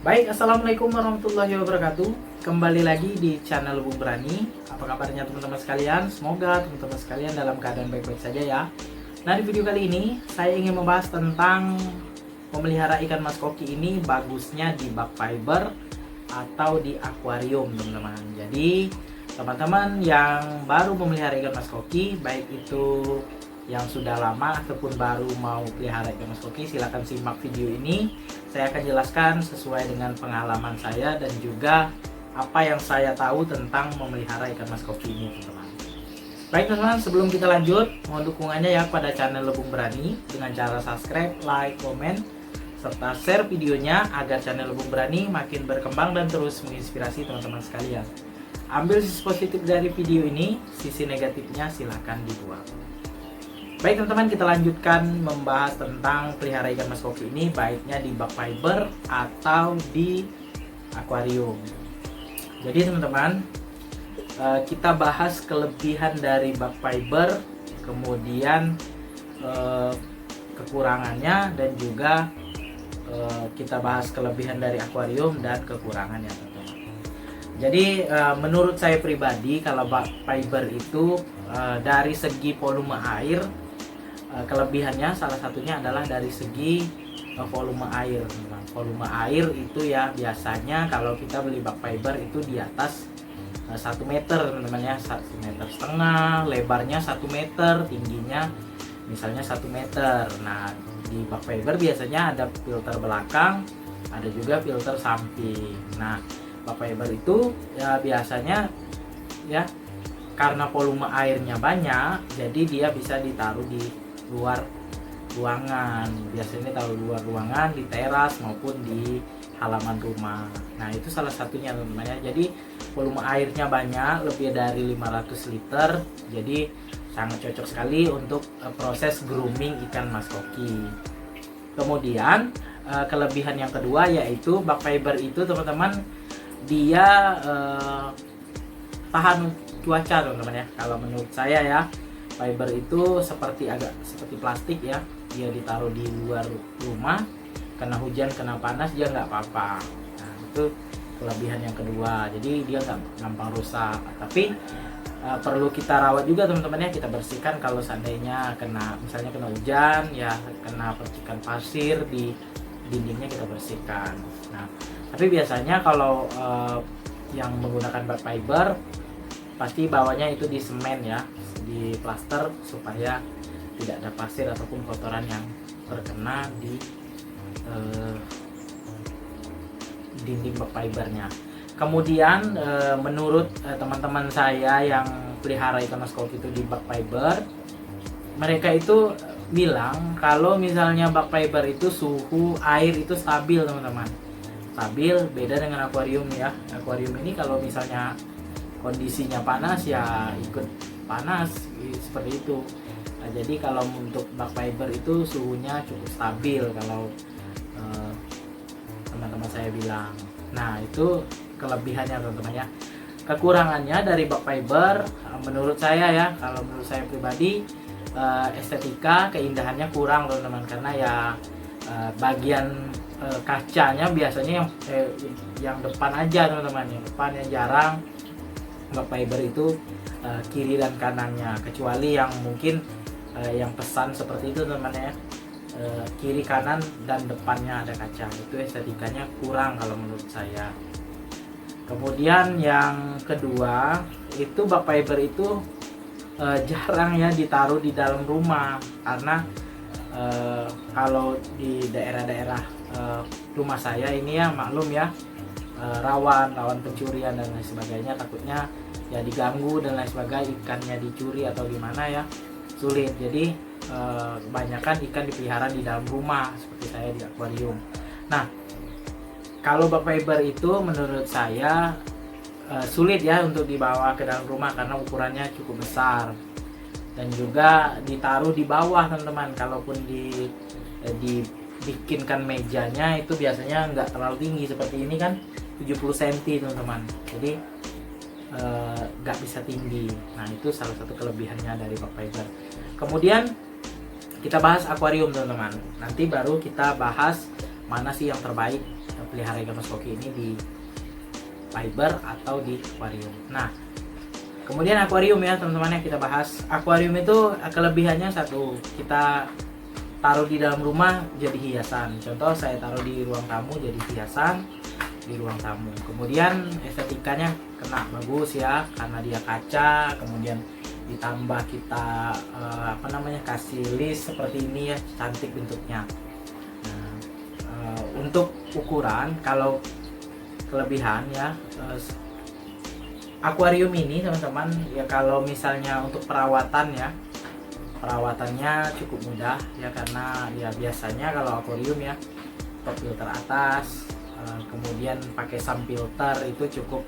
Baik, assalamualaikum warahmatullahi wabarakatuh. Kembali lagi di channel Bung Berani. Apa kabarnya teman-teman sekalian? Semoga teman-teman sekalian dalam keadaan baik-baik saja ya. Nah, di video kali ini saya ingin membahas tentang memelihara ikan mas koki ini bagusnya di bak fiber atau di akuarium, teman-teman. Jadi teman-teman yang baru memelihara ikan mas koki, baik itu yang sudah lama ataupun baru mau pelihara ikan mas koki, silahkan simak video ini. Saya akan jelaskan sesuai dengan pengalaman saya dan juga apa yang saya tahu tentang memelihara ikan mas koki ini, teman-teman. Baik teman-teman, sebelum kita lanjut, mohon dukungannya ya pada channel Bung Berani dengan cara subscribe, like, komen, serta share videonya agar channel Bung Berani makin berkembang dan terus menginspirasi teman-teman sekalian. Ambil sisi positif dari video ini, sisi negatifnya silahkan dibuang. Baik teman-teman, kita lanjutkan membahas tentang pelihara ikan mas koki ini, baiknya di bak fiber atau di akuarium. Jadi teman-teman, kita bahas kelebihan dari bak fiber, kemudian kekurangannya, dan juga kita bahas kelebihan dari akuarium dan kekurangannya, teman-teman. Jadi menurut saya pribadi, kalau bak fiber itu dari segi volume air, kelebihannya salah satunya adalah dari segi volume air. Volume air itu ya biasanya kalau kita beli bak fiber itu di atas 1 meter, teman-teman ya, 1,5 meter, lebarnya 1 meter, tingginya misalnya 1 meter. Nah, di bak fiber biasanya ada filter belakang, ada juga filter samping. Nah, bak fiber itu ya biasanya ya karena volume airnya banyak, jadi dia bisa ditaruh di luar ruangan, biasanya taruh luar ruangan, di teras maupun di halaman rumah. Nah, itu salah satunya, teman-teman ya. Jadi volume airnya banyak, lebih dari 500 liter, jadi sangat cocok sekali untuk proses grooming ikan mas koki. Kemudian kelebihan yang kedua yaitu bak fiber itu, teman-teman, dia tahan cuaca, teman-teman ya. Kalau menurut saya ya, fiber itu agak seperti plastik ya, dia ditaruh di luar rumah, kena hujan, kena panas, dia nggak apa-apa. Nah, itu kelebihan yang kedua, jadi dia nggak gampang rusak. Tapi perlu kita rawat juga, teman-teman ya, kita bersihkan kalau seandainya misalnya kena hujan ya, kena percikan pasir di dindingnya, kita bersihkan. Nah, tapi biasanya kalau yang menggunakan bak fiber pasti bawahnya itu di semen ya, di plaster, supaya tidak ada pasir ataupun kotoran yang terkena di dinding bak fibernya. Kemudian menurut teman-teman saya yang pelihara ikan mas koki itu di bak fiber, mereka itu bilang kalau misalnya bak fiber itu suhu air itu stabil, teman-teman. Stabil, beda dengan akuarium ya. Akuarium ini kalau misalnya kondisinya panas ya ikut panas, seperti itu. Nah, jadi kalau untuk bak fiber itu suhunya cukup stabil kalau teman-teman saya bilang. Nah, itu kelebihannya, teman-teman ya. Kekurangannya dari bak fiber menurut saya ya, kalau menurut saya pribadi, estetika keindahannya kurang, teman-teman, karena ya bagian kacanya biasanya yang depan aja, teman-teman. Yang depannya jarang. Bak fiber itu kiri dan kanannya, kecuali yang mungkin yang pesan seperti itu, teman-teman ya, kiri kanan dan depannya ada kaca, itu estetikanya kurang kalau menurut saya. Kemudian yang kedua itu bak fiber itu jarang ya ditaruh di dalam rumah, karena kalau di daerah-daerah rumah saya ini ya, maklum ya, rawan pencurian dan lain sebagainya, takutnya ya diganggu dan lain sebagainya, ikannya dicuri atau gimana ya, sulit. Jadi kebanyakan ikan dipelihara di dalam rumah seperti saya di akuarium. Nah, kalau bak fiber itu menurut saya sulit ya untuk dibawa ke dalam rumah karena ukurannya cukup besar, dan juga ditaruh di bawah, teman-teman. Kalaupun dibikinkan mejanya itu biasanya nggak terlalu tinggi, seperti ini kan 70 cm, teman-teman, jadi nggak bisa tinggi. Nah, itu salah satu kelebihannya dari bak fiber. Kemudian kita bahas akuarium, teman-teman. Nanti baru kita bahas mana sih yang terbaik pelihara ikan mas koki ini di fiber atau di akuarium. Nah, kemudian akuarium ya teman-teman, yang kita bahas. Akuarium itu kelebihannya satu, kita taruh di dalam rumah jadi hiasan. Contoh saya taruh di ruang tamu jadi hiasan di ruang tamu. Kemudian estetikanya kena bagus ya, karena dia kaca. Kemudian ditambah kita kasih list seperti ini ya, cantik bentuknya. Nah, untuk ukuran, kalau kelebihan ya, akuarium ini teman-teman ya, kalau misalnya untuk perawatannya cukup mudah ya, karena ya biasanya kalau akuarium ya top filter atas, kemudian pakai sump filter itu cukup,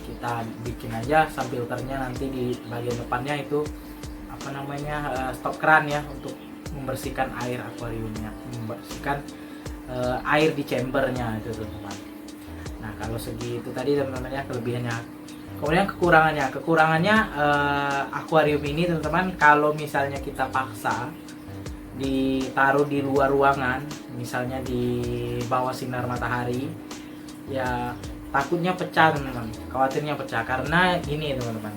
kita bikin aja sump filternya, nanti di bagian depannya itu stop keran ya, untuk membersihkan air akuariumnya, membersihkan air di chambernya itu teman-teman. Nah, kalau segi itu tadi teman-teman ya kelebihannya. Kemudian kekurangannya akuarium ini teman-teman, kalau misalnya kita paksa ditaruh di luar ruangan, misalnya di bawah sinar matahari, ya takutnya pecah teman-teman, khawatirnya pecah. Karena ini teman-teman,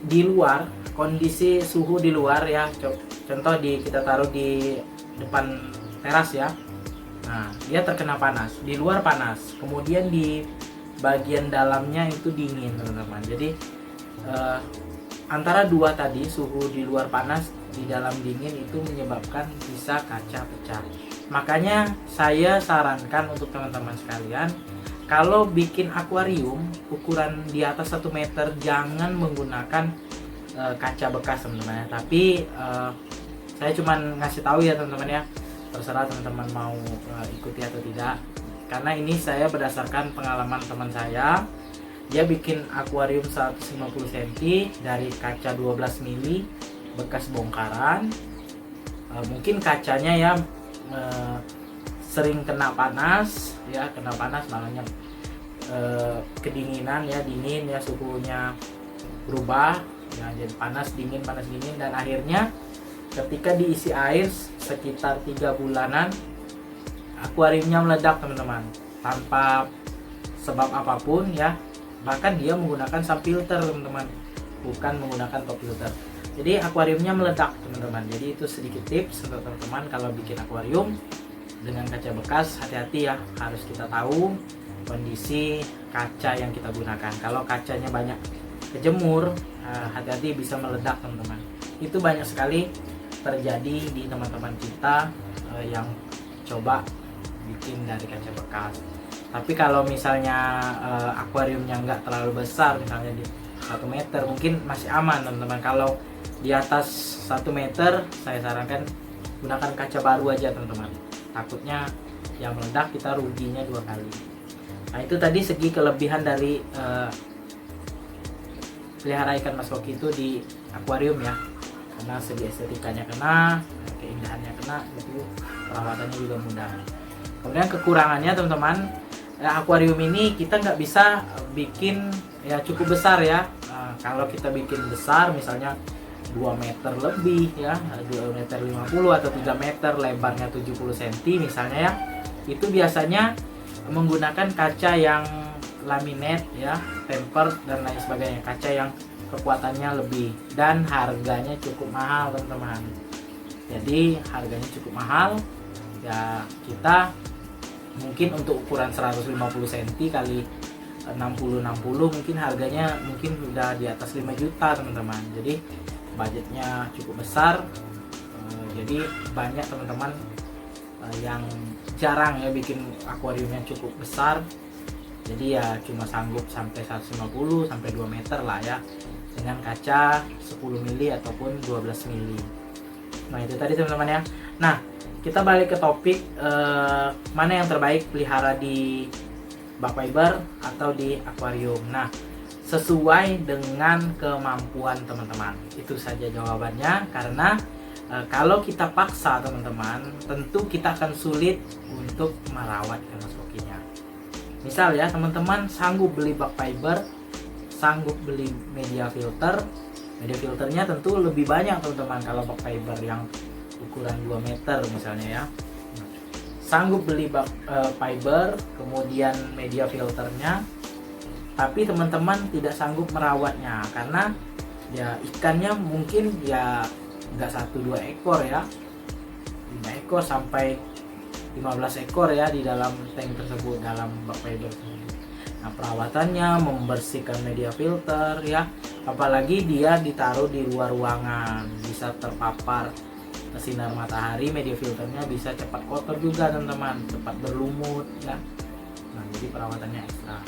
di luar, kondisi suhu di luar ya, contoh kita taruh di depan teras ya, nah dia terkena panas, di luar panas, kemudian di bagian dalamnya itu dingin teman-teman. Jadi antara dua tadi, suhu di luar panas, di dalam dingin, itu menyebabkan bisa kaca pecah. Makanya saya sarankan untuk teman-teman sekalian, kalau bikin akuarium ukuran di atas 1 meter, jangan menggunakan kaca bekas teman-teman ya. Tapi saya cuman ngasih tahu ya teman-teman ya, terserah teman-teman mau ikuti atau tidak. Karena ini saya berdasarkan pengalaman teman saya, dia bikin akuarium 150 cm dari kaca 12 mili bekas bongkaran. Mungkin kacanya ya sering kena panas ya, makanya kedinginan ya, dingin ya, suhunya berubah ya, jadi panas dingin, dan akhirnya ketika diisi air sekitar 3 bulanan, akuariumnya meledak teman-teman, tanpa sebab apapun ya. Bahkan dia menggunakan sump filter teman-teman, bukan menggunakan top filter. Jadi akuariumnya meledak teman-teman. Jadi itu sedikit tips untuk teman-teman kalau bikin akuarium dengan kaca bekas. Hati-hati ya, harus kita tahu kondisi kaca yang kita gunakan. Kalau kacanya banyak kejemur, hati-hati bisa meledak teman-teman. Itu banyak sekali terjadi di teman-teman kita yang coba bikin dari kaca bekas. Tapi kalau misalnya akuariumnya nggak terlalu besar, misalnya di 1 meter, mungkin masih aman teman-teman. Kalau di atas 1 meter, saya sarankan gunakan kaca baru aja teman-teman. Takutnya yang meledak, kita ruginya 2 kali. Nah, itu tadi segi kelebihan dari pelihara ikan mas koki itu di akuarium ya. Karena segi estetikanya kena, keindahannya kena, itu perawatannya juga mudah. Kemudian kekurangannya teman-teman, akuarium ini kita nggak bisa bikin ya cukup besar ya. Kalau kita bikin besar, misalnya 2 meter lebih ya, 2 meter 50 atau 3 meter, lebarnya 70 cm misalnya ya, itu biasanya menggunakan kaca yang laminate ya, tempered dan lain sebagainya, kaca yang kekuatannya lebih, dan harganya cukup mahal teman-teman. Jadi harganya cukup mahal ya. Kita mungkin untuk ukuran 150 cm kali 60 mungkin harganya mungkin udah di atas 5 juta teman-teman. Jadi budgetnya cukup besar. Jadi banyak teman-teman yang jarang ya bikin akuariumnya cukup besar. Jadi ya cuma sanggup sampai 150 sampai 2 meter lah ya, dengan kaca 10 mili ataupun 12 mili. Nah, itu tadi teman-teman ya. Nah, kita balik ke topik, mana yang terbaik pelihara di bak fiber atau di akuarium. Nah, sesuai dengan kemampuan teman-teman. Itu saja jawabannya. Karena kalau kita paksa teman-teman, tentu kita akan sulit untuk merawat ikan mas kokinya. Misal ya, teman-teman sanggup beli bak fiber, sanggup beli media filter. Media filternya tentu lebih banyak teman-teman kalau bak fiber yang ukuran 2 meter misalnya ya. sanggup beli fiber, kemudian media filternya, tapi teman-teman tidak sanggup merawatnya karena ya ikannya mungkin ya nggak 1-2 ekor ya, 5 ekor sampai 15 ekor ya di dalam tank tersebut, dalam bak fiber tersebut. Nah, perawatannya membersihkan media filter ya, apalagi dia ditaruh di luar ruangan, bisa terpapar sinar matahari, media filternya bisa cepat kotor juga teman-teman, cepat berlumut ya. Nah, jadi perawatannya ekstra.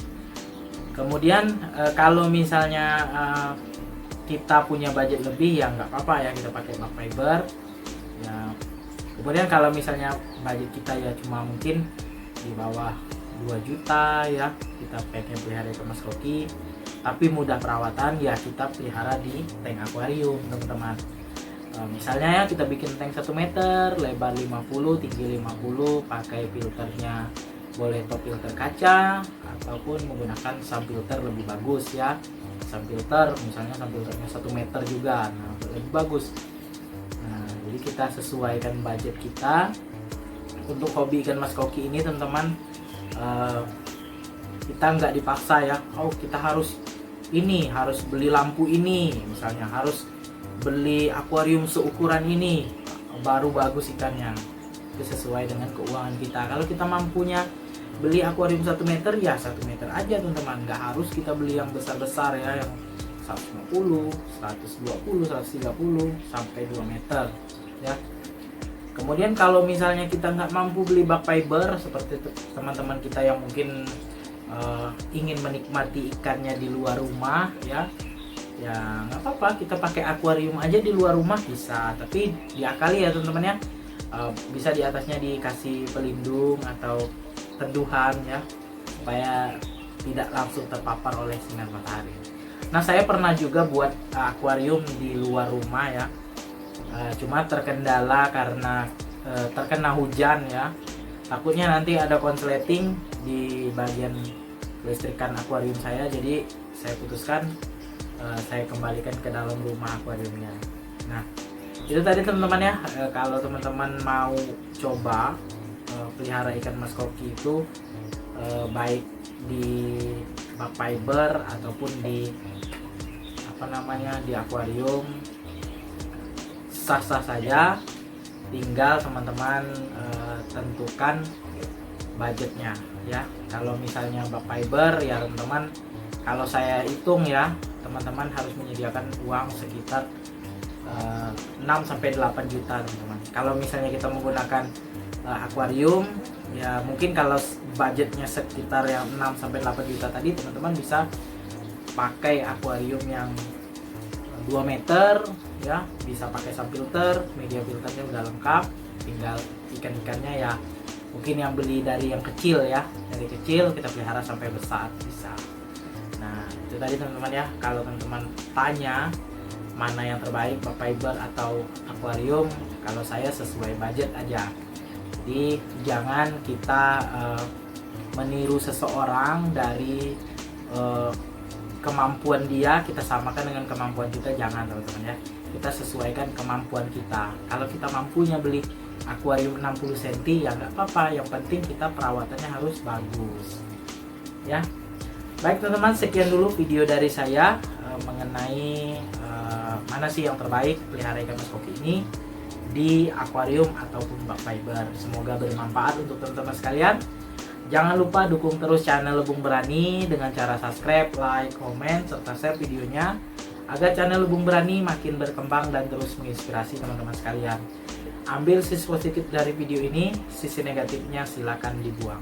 Kemudian kalau misalnya kita punya budget lebih ya nggak apa-apa ya, kita pakai bak fiber ya. Kemudian kalau misalnya budget kita ya cuma mungkin di bawah 2 juta ya, kita pengen pelihara ikan mas koki tapi mudah perawatan ya, kita pelihara di tank akuarium teman-teman. Misalnya ya kita bikin tank 1 meter, lebar 50, tinggi 50, pakai filternya boleh top filter kaca ataupun menggunakan sub filter lebih bagus ya. Sub filter misalnya sub filternya 1 meter juga, nah lebih bagus. Nah, jadi kita sesuaikan budget kita. Untuk hobi ikan mas koki ini teman-teman, kita nggak dipaksa ya, oh kita harus beli lampu ini, misalnya harus beli akuarium seukuran ini baru bagus ikannya. Itu sesuai dengan keuangan kita. Kalau kita mampunya beli akuarium 1 meter ya 1 meter aja teman-teman, nggak harus kita beli yang besar-besar ya, yang 150, 120, 130 sampai 2 meter ya. Kemudian kalau misalnya kita nggak mampu beli bak fiber seperti teman-teman kita yang mungkin ingin menikmati ikannya di luar rumah ya nggak apa-apa, kita pakai akuarium aja di luar rumah bisa, tapi diakali ya teman-teman ya. Bisa di atasnya dikasih pelindung atau teduhan ya, supaya tidak langsung terpapar oleh sinar matahari. Nah, saya pernah juga buat akuarium di luar rumah ya, cuma terkendala karena terkena hujan ya, takutnya nanti ada konsleting di bagian kelistrikan akuarium saya, jadi saya putuskan saya kembalikan ke dalam rumah akuariumnya. Nah, itu tadi teman-teman ya. Kalau teman-teman mau coba pelihara ikan mas koki itu baik di bak fiber ataupun di di akuarium, sah-sah saja. Tinggal teman-teman tentukan budgetnya ya. Kalau misalnya bak fiber ya teman-teman, kalau saya hitung ya, teman-teman harus menyediakan uang sekitar 6-8 juta teman-teman. Kalau misalnya kita menggunakan akuarium ya mungkin kalau budgetnya sekitar yang 6-8 juta tadi, teman-teman bisa pakai akuarium yang 2 meter ya, bisa pakai sub filter, media filternya udah lengkap, tinggal ikan-ikannya ya mungkin yang beli dari yang kecil ya, dari kecil kita pelihara sampai besar bisa. Nah, itu tadi teman-teman ya. Kalau teman-teman tanya mana yang terbaik, bak fiber atau akuarium, kalau saya sesuai budget aja. Jadi jangan kita meniru seseorang dari kemampuan dia, kita samakan dengan kemampuan kita, jangan teman-teman ya. Kita sesuaikan kemampuan kita. Kalau kita mampunya beli akuarium 60 cm ya nggak apa-apa, yang penting kita perawatannya harus bagus ya. Baik teman-teman, sekian dulu video dari saya mengenai mana sih yang terbaik pelihara ikan mas koki ini di akuarium ataupun bak fiber. Semoga bermanfaat untuk teman-teman sekalian. Jangan lupa dukung terus channel Lebung Berani dengan cara subscribe, like, komen, serta share videonya agar channel Lebung Berani makin berkembang dan terus menginspirasi teman-teman sekalian. Ambil sisi positif dari video ini, sisi negatifnya silakan dibuang.